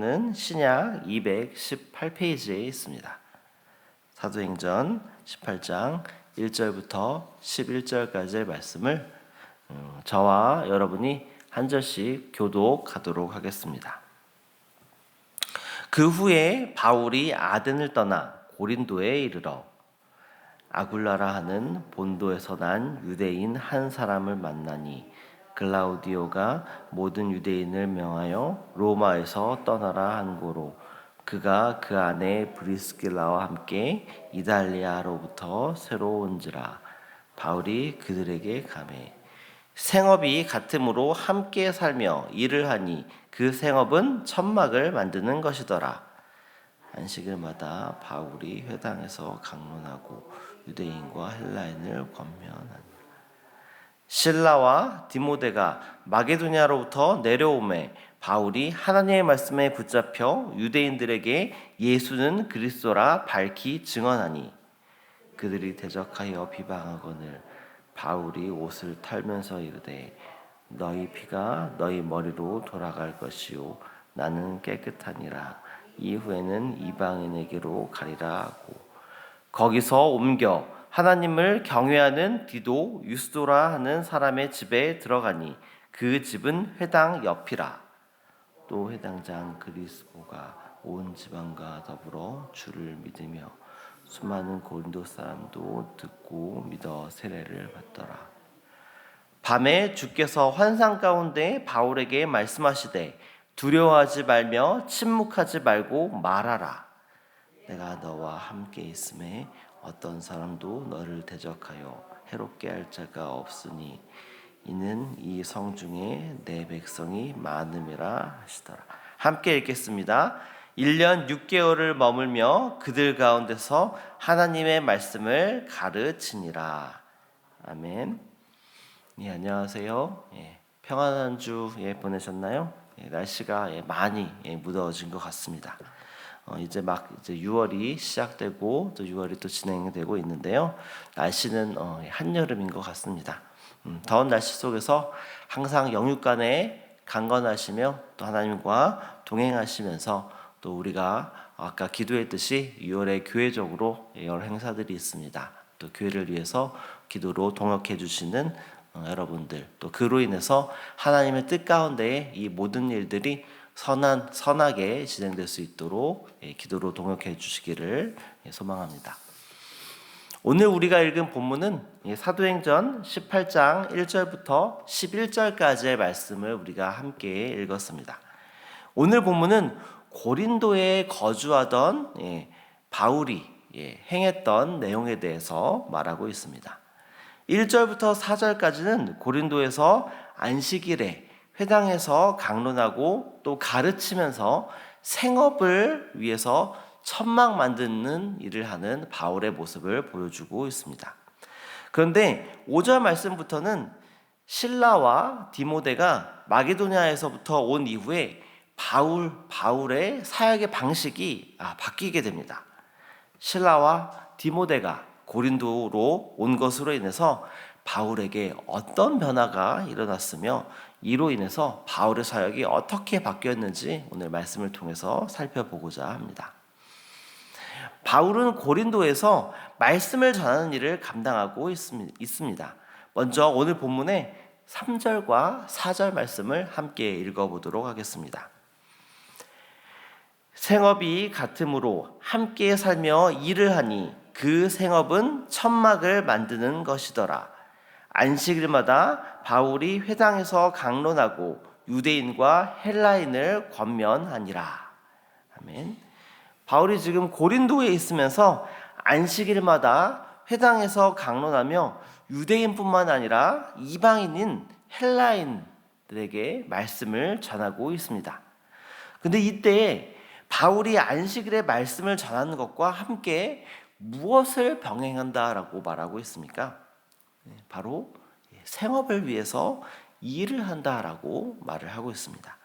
기록은 신약 218페이지에 있습니다. 사도행전 18장 1절부터 11절까지의 말씀을 저와 여러분이 한 절씩 교독하도록 하겠습니다. 그 후에 바울이 아덴을 떠나 고린도에 이르러 아굴라라 하는 본도에서 난 유대인 한 사람을 만나니 글라우디오가 모든 유대인을 명하여 로마에서 떠나라 한 고로 그가 그 안에 브리스길라와 함께 이달리아로부터 새로 온지라. 바울이 그들에게 가매 생업이 같으므로 함께 살며 일을 하니 그 생업은 천막을 만드는 것이더라. 안식일마다 바울이 회당에서 강론하고 유대인과 헬라인을 권면하니 실라와 디모데가 마게도냐로부터 내려오매 바울이 하나님의 말씀에 붙잡혀 유대인들에게 예수는 그리스도라 밝히 증언하니 그들이 대적하여 비방하거늘 바울이 옷을 털면서 이르되 너희 피가 너희 머리로 돌아갈 것이요 나는 깨끗하니라. 이후에는 이방인에게로 가리라 하고 거기서 옮겨 하나님을 경외하는 디도 유스도라 하는 사람의 집에 들어가니 그 집은 회당 옆이라. 또 회당장 그리스도가 온 지방과 더불어 주를 믿으며 수많은 고린도 사람도 듣고 믿어 세례를 받더라. 밤에 주께서 환상 가운데 바울에게 말씀하시되 두려워하지 말며 침묵하지 말고 말하라. 내가 너와 함께 있음에 어떤 사람도 너를 대적하여 해롭게 할 자가 없으니 이는 이 성 중에 내 백성이 많음이라 하시더라. 함께 읽겠습니다. 1년 6개월을 머물며 그들 가운데서 하나님의 말씀을 가르치니라. 아멘. 예, 안녕하세요. 평안한 주 보내셨나요? 날씨가 많이 무더워진 것 같습니다. 이제 6월이 시작되고 또 6월이 또 진행되고 있는데요. 날씨는 한여름인 것 같습니다. 더운 날씨 속에서 항상 영육간에 강건하시며 또 하나님과 동행하시면서 또 우리가 아까 기도했듯이 6월에 교회적으로 여러 행사들이 있습니다. 또 교회를 위해서 기도로 동역해 주시는 여러분들, 또 그로 인해서 하나님의 뜻 가운데 이 모든 일들이 선하게 진행될 수 있도록 기도로 동역해 주시기를 소망합니다. 오늘 우리가 읽은 본문은 사도행전 18장 1절부터 11절까지의 말씀을 우리가 함께 읽었습니다. 오늘 본문은 고린도에 거주하던 바울이 행했던 내용에 대해서 말하고 있습니다. 1절부터 4절까지는 고린도에서 안식일에 회당에서 강론하고 또 가르치면서 생업을 위해서 천막 만드는 일을 하는 바울의 모습을 보여주고 있습니다. 그런데 5절 말씀부터는 실라와 디모데가 마게도냐에서부터 온 이후에 바울의 사역의 방식이 바뀌게 됩니다. 실라와 디모데가 고린도로 온 것으로 인해서 바울에게 어떤 변화가 일어났으며 이로 인해서 바울의 사역이 어떻게 바뀌었는지 오늘 말씀을 통해서 살펴보고자 합니다. 바울은 고린도에서 말씀을 전하는 일을 감당하고 있습니다. 먼저 오늘 본문의 3절과 4절 말씀을 함께 읽어보도록 하겠습니다. 생업이 같으므로 함께 살며 일을 하니 그 생업은 천막을 만드는 것이더라. 안식일마다 바울이 회당에서 강론하고 유대인과 헬라인을 권면하니라. 아멘. 바울이 지금 고린도에 있으면서 안식일마다 회당에서 강론하며 유대인뿐만 아니라 이방인인 헬라인들에게 말씀을 전하고 있습니다. 그런데 이때 바울이 안식일에 말씀을 전하는 것과 함께 무엇을 병행한다라고 말하고 있습니까? 바로 생업을 위해서 일을 한다라고 말을 하고 있습니다.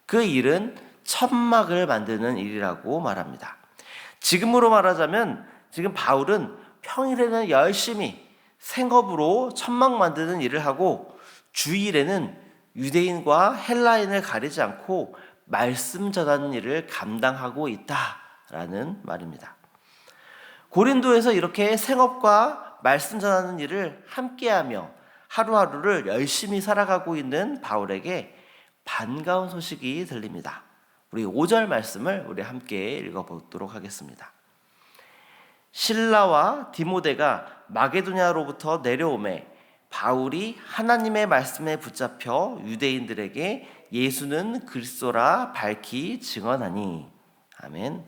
그 일은 천막을 만드는 일이라고 말합니다. 지금으로 말하자면 지금 바울은 평일에는 열심히 생업으로 천막 만드는 일을 하고 주일에는 유대인과 헬라인을 가리지 않고 말씀 전하는 일을 감당하고 있다라는 말입니다. 고린도에서 이렇게 생업과 말씀 전하는 일을 함께하며 하루하루를 열심히 살아가고 있는 바울에게 반가운 소식이 들립니다. 우리 5절 말씀을 우리 함께 읽어보도록 하겠습니다. 실라와 디모데가 마게도냐로부터 내려오매 바울이 하나님의 말씀에 붙잡혀 유대인들에게 예수는 그리스도라 밝히 증언하니. 아멘.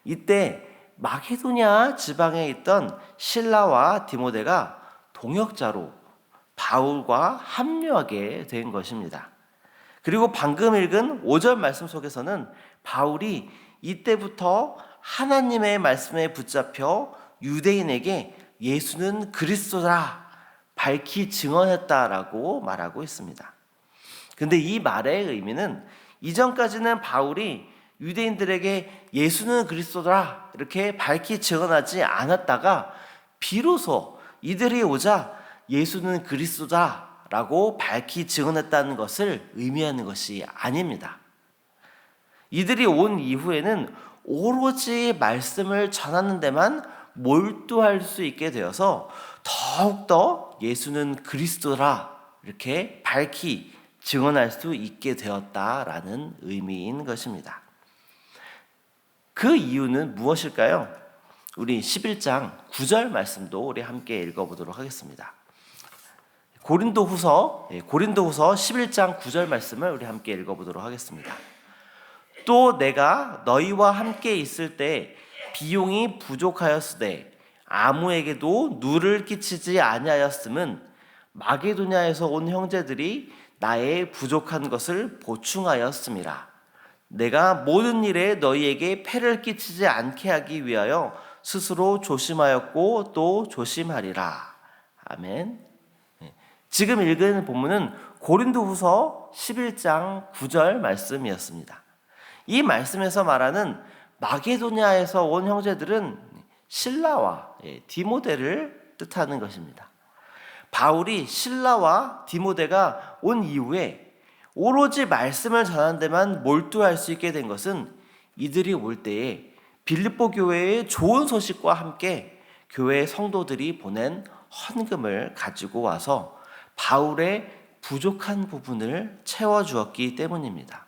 이때 마게도냐 지방에 있던 실라와 디모데가 동역자로 바울과 합류하게 된 것입니다. 그리고 방금 읽은 5절 말씀 속에서는 바울이 이때부터 하나님의 말씀에 붙잡혀 유대인에게 예수는 그리스도라 밝히 증언했다라고 말하고 있습니다. 근데 이 말의 의미는 이전까지는 바울이 유대인들에게 예수는 그리스도라 이렇게 밝히 증언하지 않았다가 비로소 이들이 오자 예수는 그리스도다라고 밝히 증언했다는 것을 의미하는 것이 아닙니다. 이들이 온 이후에는 오로지 말씀을 전하는 데만 몰두할 수 있게 되어서 더욱더 예수는 그리스도라 이렇게 밝히 증언할 수 있게 되었다라는 의미인 것입니다. 그 이유는 무엇일까요? 우리 11장 9절 말씀도 우리 함께 읽어보도록 하겠습니다. 고린도후서 11장 9절 말씀을 우리 함께 읽어보도록 하겠습니다. 또 내가 너희와 함께 있을 때 비용이 부족하였으되 아무에게도 누를 끼치지 아니하였음은 마게도냐에서 온 형제들이 나의 부족한 것을 보충하였음이라. 내가 모든 일에 너희에게 폐를 끼치지 않게 하기 위하여 스스로 조심하였고 또 조심하리라. 아멘. 지금 읽은 본문은 고린도후서 11장 9절 말씀이었습니다. 이 말씀에서 말하는 마게도냐에서 온 형제들은 실라와 디모데를 뜻하는 것입니다. 바울이 실라와 디모데가 온 이후에 오로지 말씀을 전하는 데만 몰두할 수 있게 된 것은 이들이 올 때에 빌립보 교회의 좋은 소식과 함께 교회 성도들이 보낸 헌금을 가지고 와서 바울의 부족한 부분을 채워주었기 때문입니다.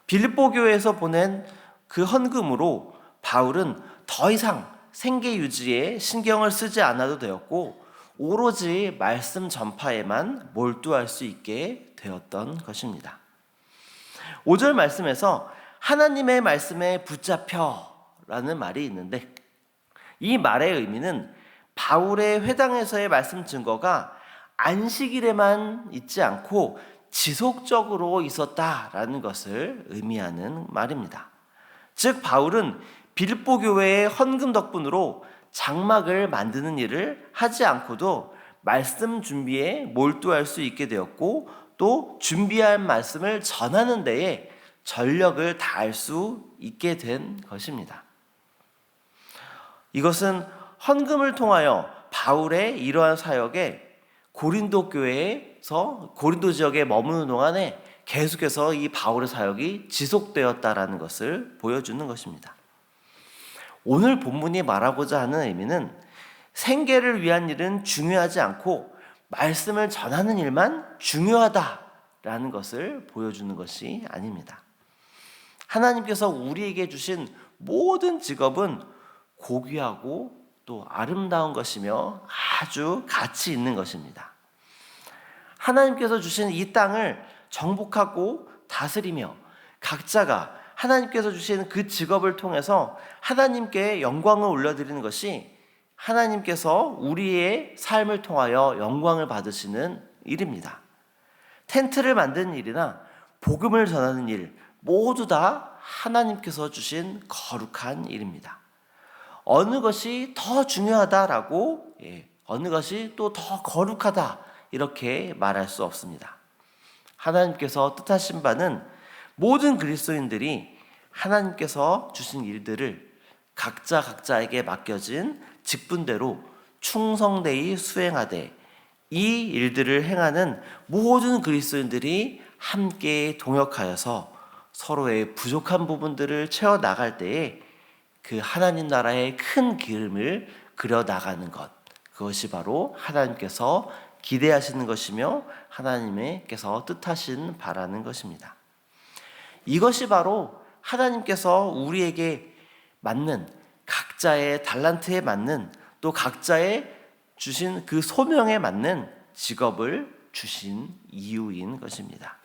빌립보 교회에서 보낸 그 헌금으로 바울은 더 이상 생계 유지에 신경을 쓰지 않아도 되었고 오로지 말씀 전파에만 몰두할 수 있게 되었던 것입니다. 5절 말씀에서 하나님의 말씀에 붙잡혀 라는 말이 있는데 이 말의 의미는 바울의 회당에서의 말씀 증거가 안식일에만 있지 않고 지속적으로 있었다라는 것을 의미하는 말입니다. 즉 바울은 빌립보 교회의 헌금 덕분으로 장막을 만드는 일을 하지 않고도 말씀 준비에 몰두할 수 있게 되었고 또 준비한 말씀을 전하는 데에 전력을 다할 수 있게 된 것입니다. 이것은 헌금을 통하여 바울의 이러한 사역에 고린도 교회에서 고린도 지역에 머무는 동안에 계속해서 이 바울의 사역이 지속되었다라는 것을 보여주는 것입니다. 오늘 본문이 말하고자 하는 의미는 생계를 위한 일은 중요하지 않고 말씀을 전하는 일만 중요하다라는 것을 보여주는 것이 아닙니다. 하나님께서 우리에게 주신 모든 직업은 고귀하고 또 아름다운 것이며 아주 가치 있는 것입니다. 하나님께서 주신 이 땅을 정복하고 다스리며 각자가 하나님께서 주신 그 직업을 통해서 하나님께 영광을 올려드리는 것이 하나님께서 우리의 삶을 통하여 영광을 받으시는 일입니다. 텐트를 만드는 일이나 복음을 전하는 일 모두 다 하나님께서 주신 거룩한 일입니다. 어느 것이 더 중요하다라고 어느 것이 또 더 거룩하다 이렇게 말할 수 없습니다. 하나님께서 뜻하신 바는 모든 그리스도인들이 하나님께서 주신 일들을 각자에게 맡겨진 직분대로 충성되이 수행하되 이 일들을 행하는 모든 그리스도인들이 함께 동역하여서 서로의 부족한 부분들을 채워 나갈 때에 그 하나님 나라의 큰 그림을 그려 나가는 것, 그것이 바로 하나님께서 기대하시는 것이며 하나님께서 뜻하신 바라는 것입니다. 이것이 바로 하나님께서 우리에게 맞는 각자의 달란트에 맞는 또 각자의 주신 그 소명에 맞는 직업을 주신 이유인 것입니다.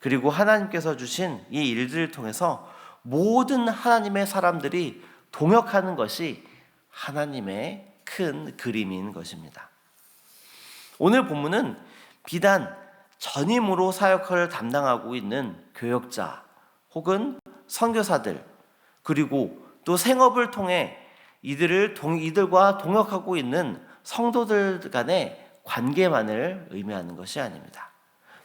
그리고 하나님께서 주신 이 일들을 통해서 모든 하나님의 사람들이 동역하는 것이 하나님의 큰 그림인 것입니다. 오늘 본문은 비단 전임으로 사역을 담당하고 있는 교역자 혹은 선교사들 그리고 또 생업을 통해 이들과 동역하고 있는 성도들 간의 관계만을 의미하는 것이 아닙니다.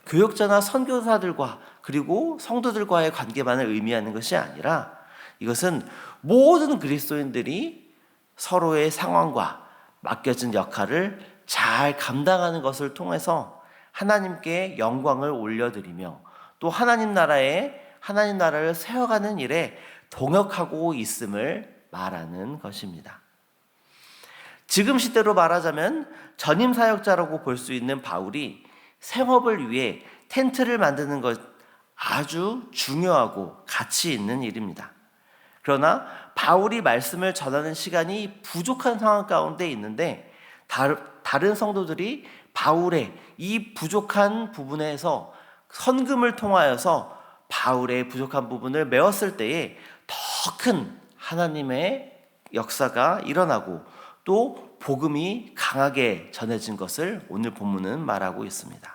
교역자나 선교사들과 그리고 성도들과의 관계만을 의미하는 것이 아니라 이것은 모든 그리스도인들이 서로의 상황과 맡겨진 역할을 잘 감당하는 것을 통해서 하나님께 영광을 올려드리며 또 하나님 나라를 세워가는 일에 동역하고 있음을 말하는 것입니다. 지금 시대로 말하자면 전임 사역자라고 볼 수 있는 바울이 생업을 위해 텐트를 만드는 것 아주 중요하고 가치 있는 일입니다. 그러나 바울이 말씀을 전하는 시간이 부족한 상황 가운데 있는데 다른 성도들이 바울의 이 부족한 부분에서 헌금을 통하여서 바울의 부족한 부분을 메웠을 때에 더 큰 하나님의 역사가 일어나고 또 복음이 강하게 전해진 것을 오늘 본문은 말하고 있습니다.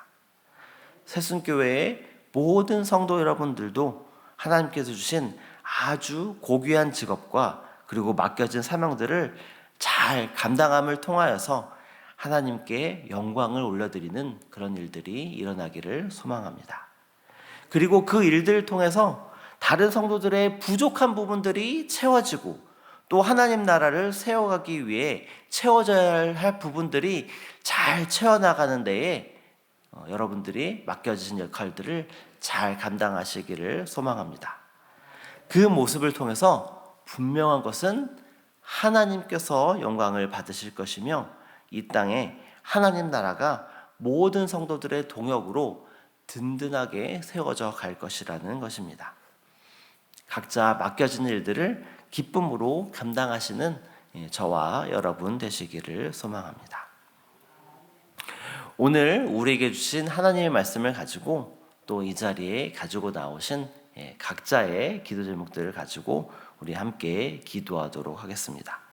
새순교회의 모든 성도 여러분들도 하나님께서 주신 아주 고귀한 직업과 그리고 맡겨진 사명들을 잘 감당함을 통하여서 하나님께 영광을 올려드리는 그런 일들이 일어나기를 소망합니다. 그리고 그 일들을 통해서 다른 성도들의 부족한 부분들이 채워지고 또 하나님 나라를 세워가기 위해 채워져야 할 부분들이 잘 채워나가는 데에 여러분들이 맡겨진 역할들을 잘 감당하시기를 소망합니다. 그 모습을 통해서 분명한 것은 하나님께서 영광을 받으실 것이며 이 땅에 하나님 나라가 모든 성도들의 동역으로 든든하게 세워져 갈 것이라는 것입니다. 각자 맡겨진 일들을 기쁨으로 감당하시는 저와 여러분 되시기를 소망합니다. 오늘 우리에게 주신 하나님의 말씀을 가지고 또 이 자리에 가지고 나오신 각자의 기도 제목들을 가지고 우리 함께 기도하도록 하겠습니다.